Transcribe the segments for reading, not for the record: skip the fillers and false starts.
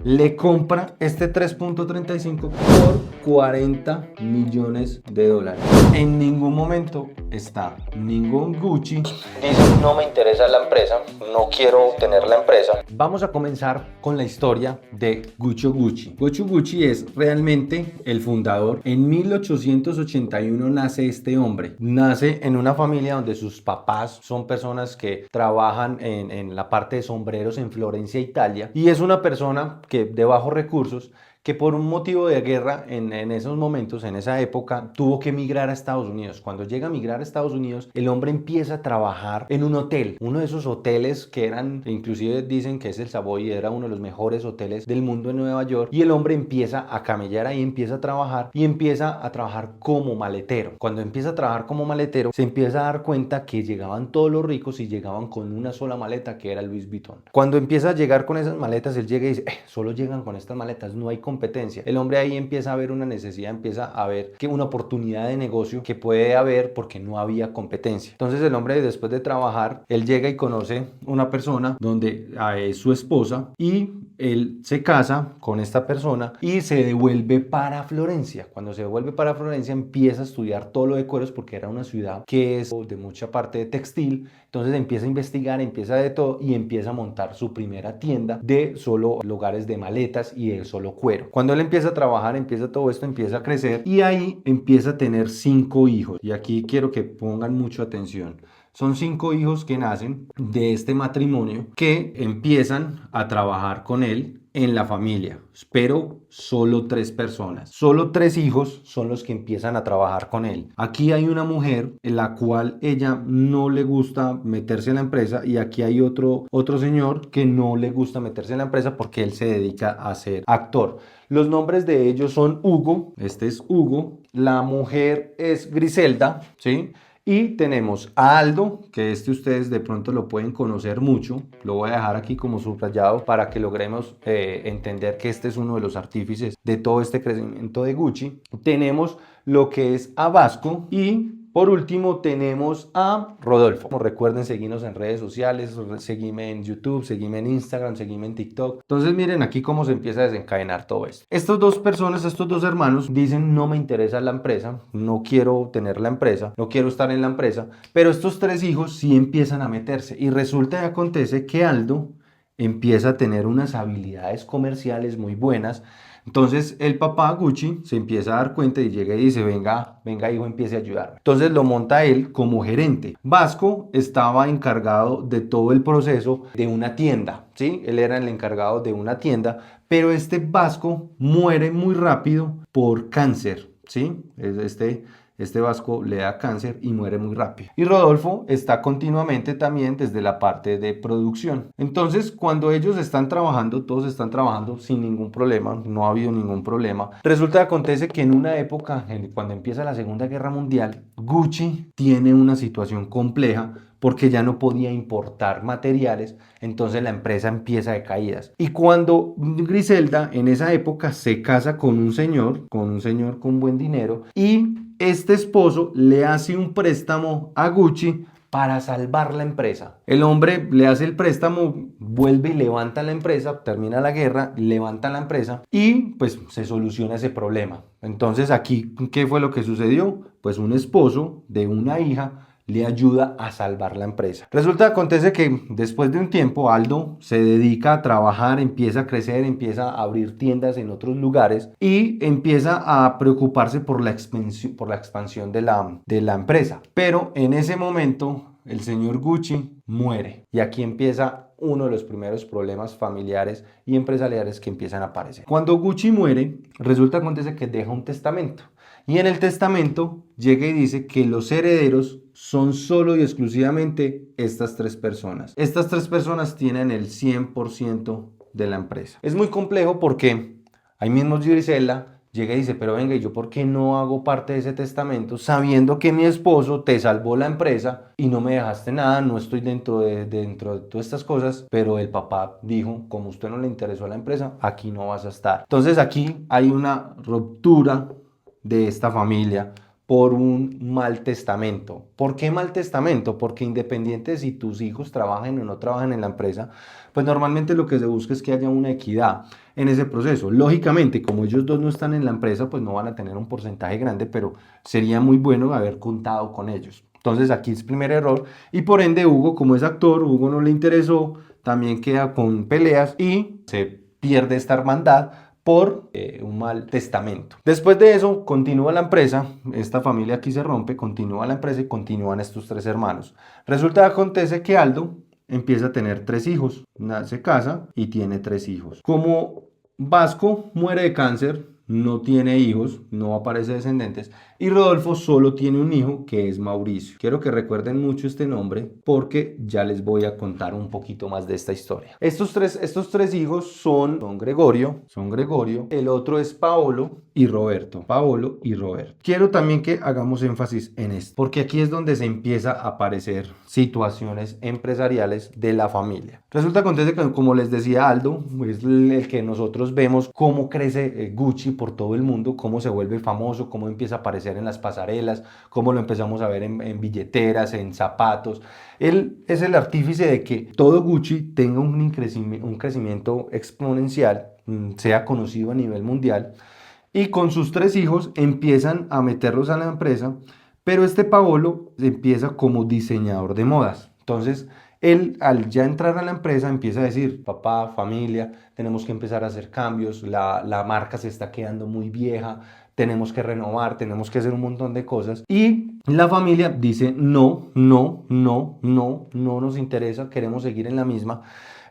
le compra este 3.35 por 40 millones de dólares. En ningún momento está ningún Gucci. Dice, no me interesa la empresa, no quiero tener la empresa. Vamos a comenzar con la historia de Guccio Gucci. Guccio Gucci es realmente el fundador. En 1881 nace este hombre. Nace en una familia donde sus papás son personas que trabajan en la parte de sombreros en Florencia, Italia. Y es una persona que de bajos recursos, que por un motivo de guerra en esos momentos, en esa época, tuvo que emigrar a Estados Unidos. Cuando llega a emigrar a Estados Unidos, el hombre empieza a trabajar en un hotel, uno de esos hoteles que eran, inclusive dicen que es el Savoy, era uno de los mejores hoteles del mundo en Nueva York, y el hombre empieza a camellar ahí, empieza a trabajar y empieza a trabajar como maletero. Cuando empieza a trabajar como maletero, se empieza a dar cuenta que llegaban todos los ricos y llegaban con una sola maleta que era Louis Vuitton. Cuando empieza a llegar con esas maletas, él llega y dice, solo llegan con estas maletas, no hay competencia. El hombre ahí empieza a ver una necesidad, empieza a ver que una oportunidad de negocio que puede haber porque no había competencia. Entonces el hombre, después de trabajar, él llega y conoce una persona donde es su esposa, y él se casa con esta persona y se devuelve para Florencia. Cuando se devuelve para Florencia, empieza a estudiar todo lo de cueros porque era una ciudad que es de mucha parte de textil. Entonces empieza a investigar, empieza de todo y empieza a montar su primera tienda de solo lugares de maletas y de solo cuero. Cuando él empieza a trabajar, empieza todo esto, empieza a crecer y ahí empieza a tener 5 hijos. Y aquí quiero que pongan mucha atención. Son 5 hijos que nacen de este matrimonio que empiezan a trabajar con él en la familia, pero solo 3 personas, solo 3 hijos son los que empiezan a trabajar con él. Aquí hay una mujer en la cual ella no le gusta meterse en la empresa, y aquí hay otro señor que no le gusta meterse en la empresa porque él se dedica a ser actor. Los nombres de ellos son Hugo, este es Hugo, la mujer es Griselda, ¿sí? Y tenemos a Aldo, que ustedes de pronto lo pueden conocer mucho. Lo voy a dejar aquí como subrayado para que logremos entender que este es uno de los artífices de todo este crecimiento de Gucci. Tenemos lo que es a Vasco y por último tenemos a Rodolfo. Recuerden seguirnos en redes sociales, seguime en YouTube, seguime en Instagram, seguime en TikTok. Entonces miren aquí cómo se empieza a desencadenar todo esto. Estas 2 personas, estos 2 hermanos dicen, no me interesa la empresa, no quiero tener la empresa, no quiero estar en la empresa, pero estos 3 hijos sí empiezan a meterse y resulta y acontece que Aldo empieza a tener unas habilidades comerciales muy buenas. Entonces el papá Gucci se empieza a dar cuenta y llega y dice, venga hijo, empiece a ayudarme. Entonces lo monta él como gerente. Vasco estaba encargado de todo el proceso de una tienda, ¿sí? Él era el encargado de una tienda, pero este Vasco muere muy rápido por cáncer, ¿sí? Este Vasco le da cáncer y muere muy rápido. Y Rodolfo está continuamente también desde la parte de producción. Entonces, cuando ellos están trabajando, todos están trabajando sin ningún problema, no ha habido ningún problema. Resulta que acontece que en una época, cuando empieza la Segunda Guerra Mundial, Gucci tiene una situación compleja porque ya no podía importar materiales, entonces la empresa empieza de caídas. Y cuando Griselda en esa época se casa con un señor con buen dinero, y este esposo le hace un préstamo a Gucci para salvar la empresa. El hombre le hace el préstamo, vuelve y levanta la empresa, termina la guerra, levanta la empresa y pues se soluciona ese problema. Entonces aquí, ¿qué fue lo que sucedió? Pues un esposo de una hija le ayuda a salvar la empresa. Resulta, acontece que después de un tiempo Aldo se dedica a trabajar, empieza a crecer, empieza a abrir tiendas en otros lugares y empieza a preocuparse por la expansión de la empresa. Pero en ese momento el señor Gucci muere y aquí empieza uno de los primeros problemas familiares y empresariales que empiezan a aparecer. Cuando Gucci muere, resulta, acontece que deja un testamento. Y en el testamento llega y dice que los herederos son solo y exclusivamente estas 3 personas. Estas 3 personas tienen el 100% de la empresa. Es muy complejo porque ahí mismo Gisela llega y dice, pero venga, ¿y yo por qué no hago parte de ese testamento sabiendo que mi esposo te salvó la empresa y no me dejaste nada? No estoy dentro de todas estas cosas, pero el papá dijo, como a usted no le interesó la empresa, aquí no vas a estar. Entonces aquí hay una ruptura de esta familia por un mal testamento. ¿Por qué mal testamento? Porque independiente de si tus hijos trabajan o no trabajan en la empresa, pues normalmente lo que se busca es que haya una equidad en ese proceso. Lógicamente, como ellos dos no están en la empresa, pues no van a tener un porcentaje grande, pero sería muy bueno haber contado con ellos. Entonces aquí es primer error y por ende Hugo, como es actor, Hugo no le interesó, también queda con peleas y se pierde esta hermandad por un mal testamento. Después de eso, continúa la empresa, esta familia aquí se rompe, continúa la empresa y continúan estos tres hermanos. Resulta que acontece que Aldo empieza a tener tres hijos, se casa y tiene tres hijos. Como Vasco muere de cáncer, no tiene hijos, no aparece descendientes, y Rodolfo solo tiene un hijo que es Mauricio. Quiero que recuerden mucho este nombre porque ya les voy a contar un poquito más de esta historia. Estos tres hijos son Gregorio, el otro es Paolo y Roberto. Paolo y Roberto. Quiero también que hagamos énfasis en esto, porque aquí es donde se empieza a aparecer situaciones empresariales de la familia. Resulta acontece que, como les decía Aldo, es el que nosotros vemos cómo crece Gucci por todo el mundo, cómo se vuelve famoso, cómo empieza a aparecer en las pasarelas, cómo lo empezamos a ver en billeteras, en zapatos. Él es el artífice de que todo Gucci tenga un crecimiento exponencial, sea conocido a nivel mundial, y con sus tres hijos empiezan a meterlos a la empresa, pero este Paolo empieza como diseñador de modas. Entonces, él al ya entrar a la empresa empieza a decir, papá, familia, tenemos que empezar a hacer cambios, la marca se está quedando muy vieja, tenemos que renovar, tenemos que hacer un montón de cosas. Y la familia dice, no nos interesa, queremos seguir en la misma.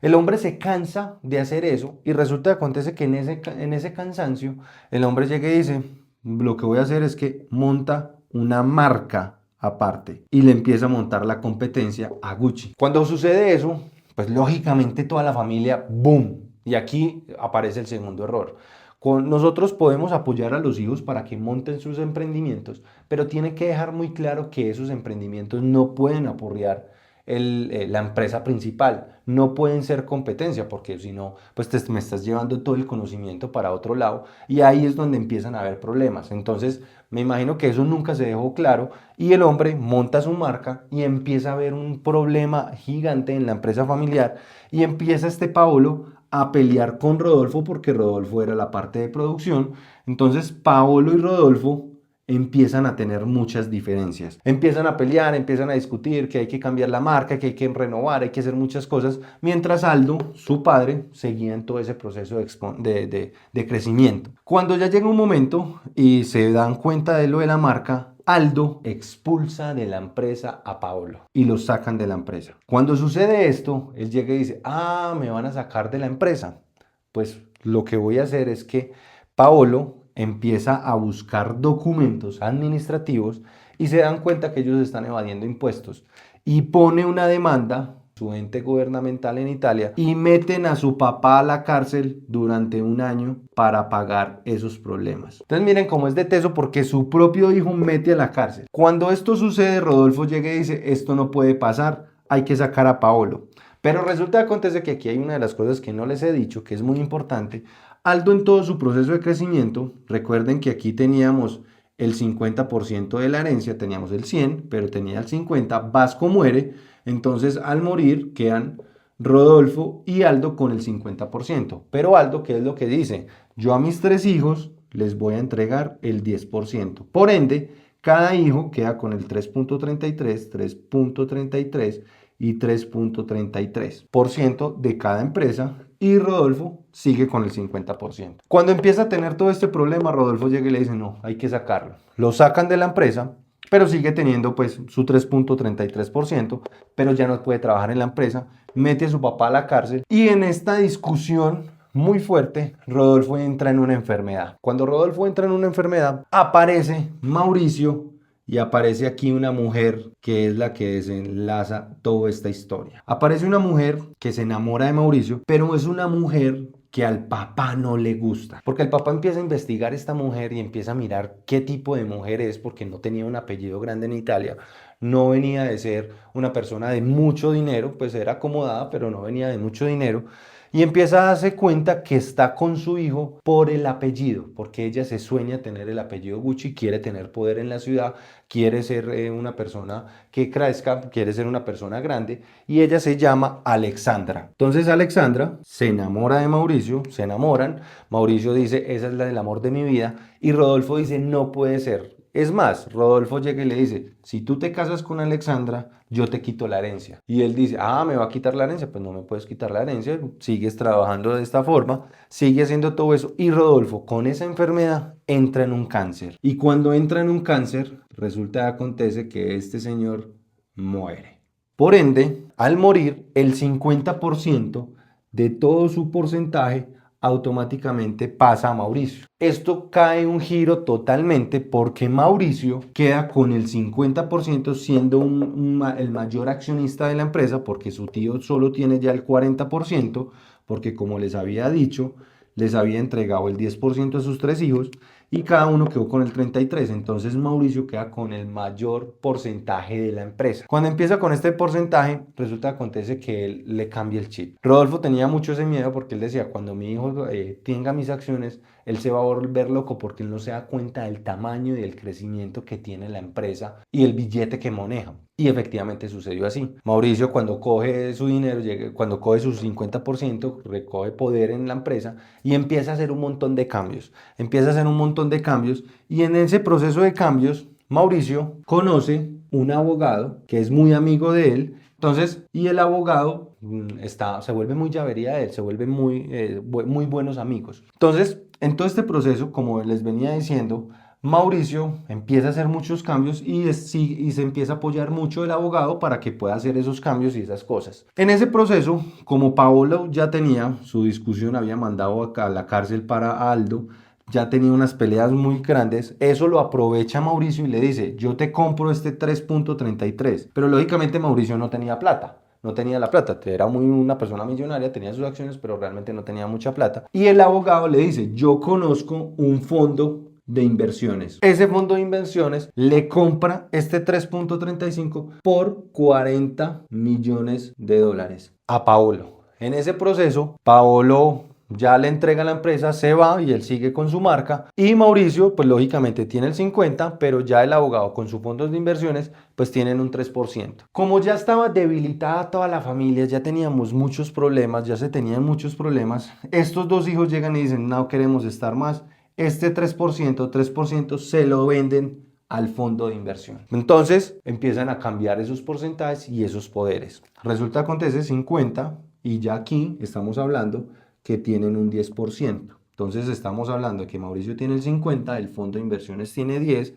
El hombre se cansa de hacer eso y resulta que acontece que en ese cansancio el hombre llega y dice, lo que voy a hacer es que monta una marca aparte y le empieza a montar la competencia a Gucci. Cuando sucede eso, pues lógicamente toda la familia, ¡boom! Y aquí aparece el segundo error. Nosotros podemos apoyar a los hijos para que monten sus emprendimientos, pero tiene que dejar muy claro que esos emprendimientos no pueden aporrear la empresa principal, no pueden ser competencia, porque si no, pues me estás llevando todo el conocimiento para otro lado y ahí es donde empiezan a haber problemas. Entonces, me imagino que eso nunca se dejó claro y el hombre monta su marca y empieza a haber un problema gigante en la empresa familiar y empieza este Paolo a pelear con Rodolfo porque Rodolfo era la parte de producción. Entonces, Paolo y Rodolfo empiezan a tener muchas diferencias. Empiezan a pelear, empiezan a discutir que hay que cambiar la marca, que hay que renovar, hay que hacer muchas cosas, mientras Aldo, su padre, seguía en todo ese proceso de crecimiento. Cuando ya llega un momento y se dan cuenta de lo de la marca, Aldo expulsa de la empresa a Paolo y lo sacan de la empresa. Cuando sucede esto, él llega y dice, me van a sacar de la empresa. Pues lo que voy a hacer es que Paolo empieza a buscar documentos administrativos y se dan cuenta que ellos están evadiendo impuestos y pone una demanda su ente gubernamental en Italia y meten a su papá a la cárcel durante un año para pagar esos problemas. Entonces miren cómo es de teso porque su propio hijo mete a la cárcel. Cuando esto sucede, Rodolfo llega y dice, esto no puede pasar, hay que sacar a Paolo. Pero resulta que acontece que aquí hay una de las cosas que no les he dicho, que es muy importante. Aldo en todo su proceso de crecimiento, recuerden que aquí teníamos el 50% de la herencia, teníamos el 100, pero tenía el 50, Vasco muere, entonces al morir quedan Rodolfo y Aldo con el 50%. Pero Aldo, ¿qué es lo que dice? Yo a mis tres hijos les voy a entregar el 10%. Por ende, cada hijo queda con el 3.33, 3.33 y 3.33% de cada empresa y Rodolfo sigue con el 50%. Cuando empieza a tener todo este problema, Rodolfo llega y le dice, no, hay que sacarlo. Lo sacan de la empresa, pero sigue teniendo pues su 3.33%, pero ya no puede trabajar en la empresa, mete a su papá a la cárcel y en esta discusión muy fuerte, Rodolfo entra en una enfermedad. Cuando Rodolfo entra en una enfermedad, aparece Mauricio y aparece aquí una mujer que es la que desenlaza toda esta historia. Aparece una mujer que se enamora de Mauricio, pero es una mujer que al papá no le gusta. Porque el papá empieza a investigar a esta mujer y empieza a mirar qué tipo de mujer es, porque no tenía un apellido grande en Italia. No venía de ser una persona de mucho dinero, pues era acomodada, pero no venía de mucho dinero. y empieza a darse cuenta que está con su hijo por el apellido, porque ella se sueña tener el apellido Gucci, quiere tener poder en la ciudad, quiere ser una persona que crezca, quiere ser una persona grande, y ella se llama Alexandra. Entonces Alexandra se enamora de Mauricio, se enamoran, Mauricio dice, esa es la del amor de mi vida, y Rodolfo dice, no puede ser. Es más, Rodolfo llega y le dice, si tú te casas con Alexandra, yo te quito la herencia. Y él dice, ¿me va a quitar la herencia? Pues no me puedes quitar la herencia, sigues trabajando de esta forma, sigue haciendo todo eso. Y Rodolfo, con esa enfermedad, entra en un cáncer. Y cuando entra en un cáncer, resulta que acontece que este señor muere. Por ende, al morir, el 50% de todo su porcentaje automáticamente pasa a Mauricio. Esto cae un giro totalmente porque Mauricio queda con el 50% siendo el mayor accionista de la empresa porque su tío solo tiene ya el 40% porque como les había dicho, les había entregado el 10% a sus 3 hijos y cada uno quedó con el 33%. Entonces Mauricio queda con el mayor porcentaje de la empresa. Cuando empieza con este porcentaje, resulta que acontece que él le cambia el chip. Rodolfo tenía mucho ese miedo porque él decía, cuando mi hijo tenga mis acciones, él se va a volver loco porque él no se da cuenta del tamaño y del crecimiento que tiene la empresa y el billete que maneja. Y efectivamente sucedió así. Mauricio cuando coge su dinero, cuando coge su 50%, recoge poder en la empresa y empieza a hacer un montón de cambios. Y en ese proceso de cambios, Mauricio conoce un abogado que es muy amigo de él. Entonces, y el abogado se vuelve muy llavería de él, se vuelven muy buenos amigos. Entonces, en todo este proceso, como les venía diciendo, Mauricio empieza a hacer muchos cambios y se empieza a apoyar mucho del abogado para que pueda hacer esos cambios y esas cosas. En ese proceso, como Paolo ya tenía su discusión, había mandado a la cárcel para Aldo, ya tenía unas peleas muy grandes, eso lo aprovecha Mauricio y le dice, yo te compro este 3.33, pero lógicamente Mauricio no tenía plata. No tenía la plata, era una persona millonaria, tenía sus acciones, pero realmente no tenía mucha plata. Y el abogado le dice, yo conozco un fondo de inversiones. Ese fondo de inversiones le compra este 3.35 por 40 millones de dólares a Paolo. En ese proceso, Paolo ya le entrega la empresa, se va y él sigue con su marca. Y Mauricio, pues lógicamente tiene el 50%, pero ya el abogado con sus fondos de inversiones, pues tienen un 3%. Como ya estaba debilitada toda la familia, ya teníamos muchos problemas, ya se tenían muchos problemas, estos dos hijos llegan y dicen, no queremos estar más. Este 3% se lo venden al fondo de inversión. Entonces empiezan a cambiar esos porcentajes y esos poderes. Resulta que acontece 50 y ya aquí estamos hablando que tienen un 10%. Entonces estamos hablando de que Mauricio tiene el 50, el fondo de inversiones tiene 10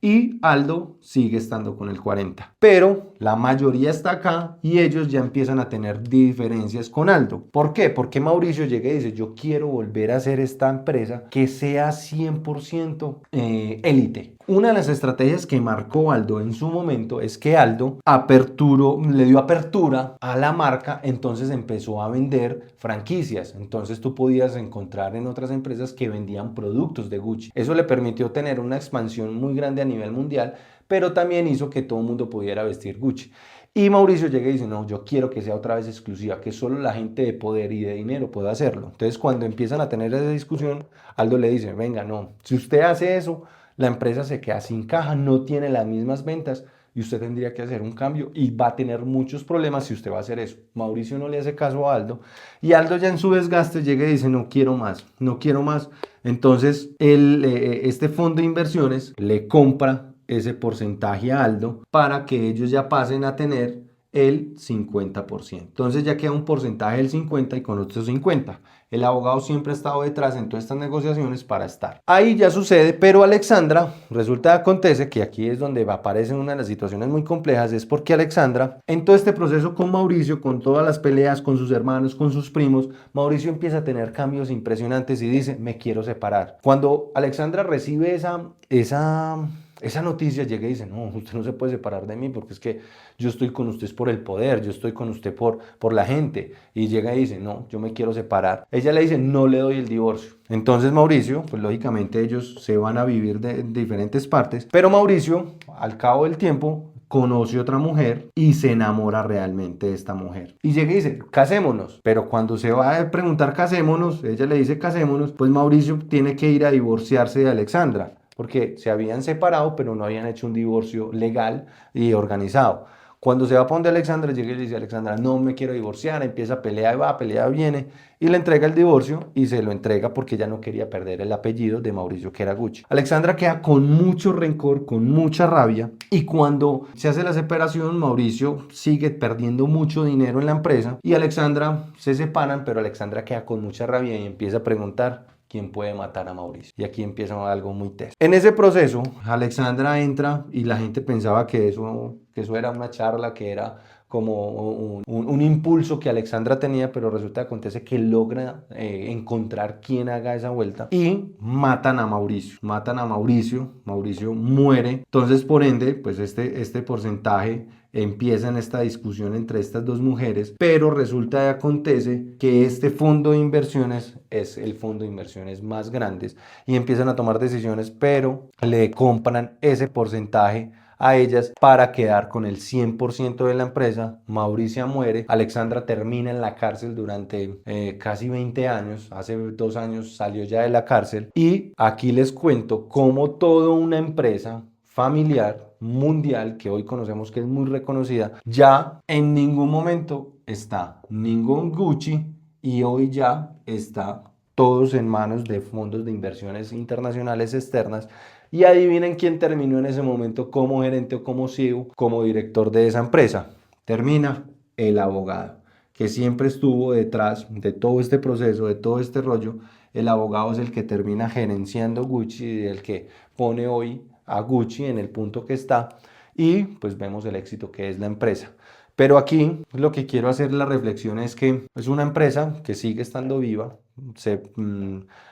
y Aldo sigue estando con el 40. Pero la mayoría está acá y ellos ya empiezan a tener diferencias con Aldo. ¿Por qué? Porque Mauricio llega y dice, yo quiero volver a hacer esta empresa que sea 100% élite. Una de las estrategias que marcó Aldo en su momento es que Aldo le dio apertura a la marca, entonces empezó a vender franquicias. Entonces tú podías encontrar en otras empresas que vendían productos de Gucci. Eso le permitió tener una expansión muy grande a nivel mundial, pero también hizo que todo el mundo pudiera vestir Gucci. Y Mauricio llega y dice, no, yo quiero que sea otra vez exclusiva, que solo la gente de poder y de dinero pueda hacerlo. Entonces cuando empiezan a tener esa discusión, Aldo le dice, venga, no, si usted hace eso, la empresa se queda sin caja, no tiene las mismas ventas y usted tendría que hacer un cambio y va a tener muchos problemas si usted va a hacer eso. Mauricio no le hace caso a Aldo y Aldo ya en su desgaste llega y dice, no quiero más, no quiero más. Entonces este fondo de inversiones le compra ese porcentaje a Aldo para que ellos ya pasen a tener el 50%. Entonces ya queda un porcentaje del 50 y con otros 50. El abogado siempre ha estado detrás en todas estas negociaciones para estar. Ahí ya sucede, pero Alexandra, resulta que acontece que aquí es donde aparece una de las situaciones muy complejas, es porque Alexandra, en todo este proceso con Mauricio, con todas las peleas con sus hermanos, con sus primos, Mauricio empieza a tener cambios impresionantes y dice, me quiero separar. Cuando Alexandra recibe esa noticia, llega y dice, no, usted no se puede separar de mí porque es que yo estoy con usted por el poder, yo estoy con usted por la gente. Y llega y dice, no, yo me quiero separar. Ella le dice, no le doy el divorcio. Entonces Mauricio, pues lógicamente ellos se van a vivir de diferentes partes, pero Mauricio, al cabo del tiempo, conoce otra mujer y se enamora realmente de esta mujer. Y llega y dice, casémonos. Pero cuando se va a preguntar casémonos, ella le dice casémonos, pues Mauricio tiene que ir a divorciarse de Alexandra, porque se habían separado, pero no habían hecho un divorcio legal y organizado. Cuando se va para donde Alexandra, llega y le dice a Alexandra, no me quiero divorciar, empieza a pelear y va, pelea viene, y le entrega el divorcio y se lo entrega porque ella no quería perder el apellido de Mauricio, que era Gucci. Alexandra queda con mucho rencor, con mucha rabia, y cuando se hace la separación, Mauricio sigue perdiendo mucho dinero en la empresa y Alexandra se separan, pero Alexandra queda con mucha rabia y empieza a preguntar quién puede matar a Mauricio. Y aquí empieza algo muy teso. En ese proceso, Alexandra entra y la gente pensaba que eso era una charla, que era como un impulso que Alexandra tenía, pero resulta que acontece que logra encontrar quién haga esa vuelta y matan a Mauricio. Matan a Mauricio, Mauricio muere. Entonces, por ende, pues este porcentaje empieza en esta discusión entre estas dos mujeres, pero resulta y acontece que este fondo de inversiones es el fondo de inversiones más grande y empiezan a tomar decisiones, pero le compran ese porcentaje a ellas para quedar con el 100% de la empresa. Mauricia muere, Alexandra termina en la cárcel durante casi 20 años, hace 2 años salió ya de la cárcel, y aquí les cuento cómo toda una empresa familiar mundial que hoy conocemos, que es muy reconocida, ya en ningún momento está ningún Gucci y hoy ya está todos en manos de fondos de inversiones internacionales externas. Y adivinen quién terminó en ese momento como gerente o como CEO, como director de esa empresa. Termina el abogado, que siempre estuvo detrás de todo este proceso, de todo este rollo. El abogado es el que termina gerenciando Gucci y el que pone hoy a Gucci en el punto que está, y pues vemos el éxito que es la empresa. Pero aquí lo que quiero hacer la reflexión es que es una empresa que sigue estando viva.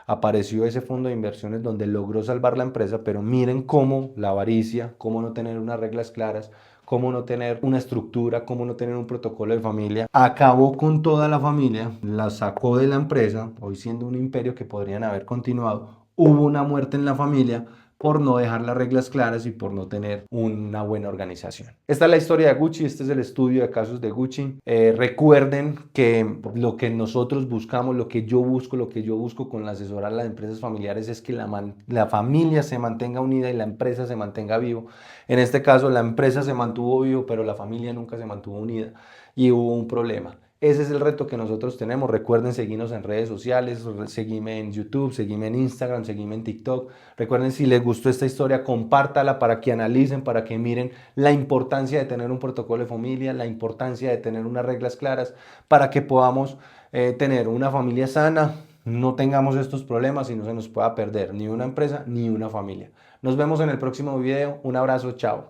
Apareció ese fondo de inversiones donde logró salvar la empresa, pero miren cómo la avaricia, cómo no tener unas reglas claras, cómo no tener una estructura, cómo no tener un protocolo de familia, acabó con toda la familia, la sacó de la empresa, hoy siendo un imperio que podrían haber continuado. Hubo una muerte en la familia por no dejar las reglas claras y por no tener una buena organización. Esta es la historia de Gucci, este es el estudio de casos de Gucci. Recuerden que lo que nosotros buscamos, lo que yo busco con asesorar a las empresas familiares es que la familia se mantenga unida y la empresa se mantenga vivo. En este caso, la empresa se mantuvo vivo, pero la familia nunca se mantuvo unida y hubo un problema. Ese es el reto que nosotros tenemos. Recuerden seguirnos en redes sociales, seguirme en YouTube, seguirme en Instagram, seguirme en TikTok. Recuerden, si les gustó esta historia, compártala para que analicen, para que miren la importancia de tener un protocolo de familia, la importancia de tener unas reglas claras, para que podamos tener una familia sana, no tengamos estos problemas y no se nos pueda perder ni una empresa ni una familia. Nos vemos en el próximo video. Un abrazo, chao.